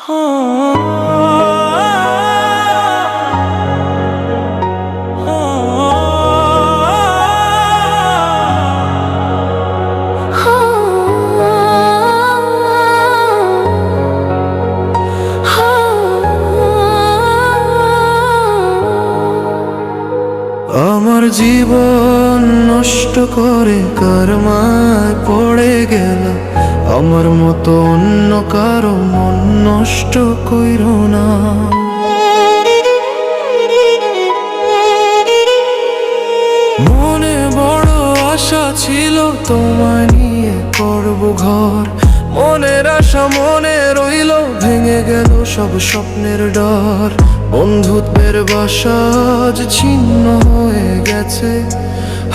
আমার জীবন নষ্ট করে কার মায় পড়ে গেল, আমার মতো অন্য কারো মন নষ্ট কইরো না। মনে বড় আশা ছিল তোমায় নিয়ে করব ঘর, মনের আশা মনে রইল, ভেঙে গেল সব স্বপ্নের ডর। বন্ধুত্বের বাসা আজ ছিন্ন হয়ে গেছে,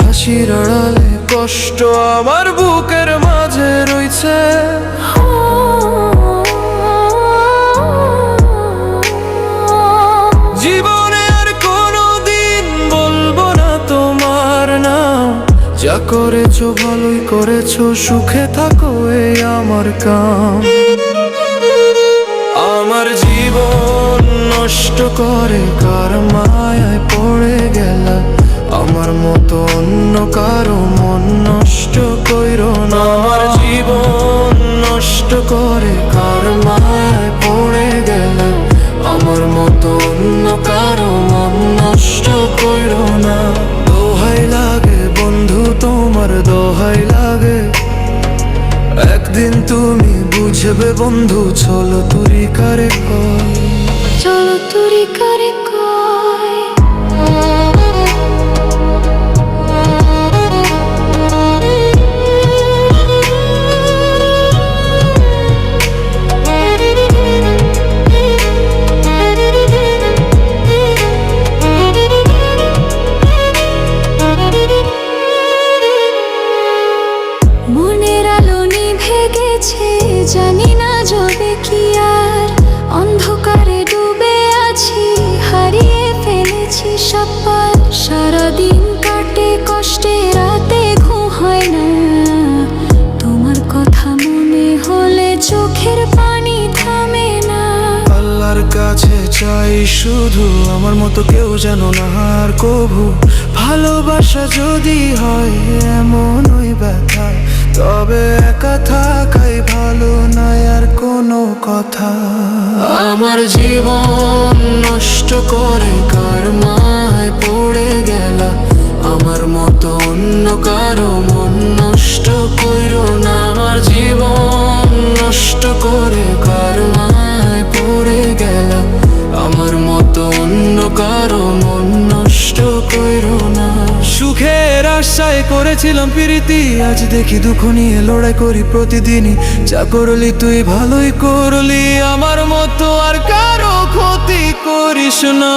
হাসির আড়ালে কষ্ট আমার বুকের মাঝে রইছে। জীবনে আর কোনোদিন বলবো না তোমার নাম, যা করেছো ভালোই করেছো, সুখে থাকো এই আমার কাম। আমার জীবন নষ্ট করে কার মায়ায় পড়ে গেল, আমার মতো অন্য কারো মন নষ্ট কইরো না। আমার জীবন নষ্ট করে কার মায়ায় পড়ে গেল, আমার মতো অন্য কারো মন নষ্ট কইরো না। দোহাই লাগে বন্ধু তোমার দোহাই লাগে, একদিন তুমি বুঝবে বন্ধু, চলো তুরি কারে কয়, চলো তুরি কারে কয়। মনের আলো নিভে গেছে, জানি না যাবে কি আর, অন্ধকারে ডুবে আছি, হারিয়ে ফেলেছি সব পার। সারাদিন কাটে কষ্টে, রাতে ঘুম হয় না, তোমার কথা মনে হলে চোখের পানি থামে না। আল্লাহর কাছে চাই শুধু আমার মতো কেউ যেন না আর কভু, ভালোবাসা যদি হয় এমন ওই ব্যথা, তবে একা থাকাই ভালো না আর কোনো কথা। আমার জীবন নষ্ট করে কার মায় পড়ে গেল, আমার মতো অন্য কারো মন নষ্ট কইরো না। আমার জীবন নষ্ট করে কার মায় পড়ে গেল, আমার মতো অন্য কারো মন নষ্ট কইরো না। সুখের আশায় করেছিলাম প্রীতি, আজ দেখি দুঃখ নিয়ে লড়াই করি প্রতিদিনই। যা করলি তুই ভালোই করলি, আমার মতো আর কারো ক্ষতি করিস না।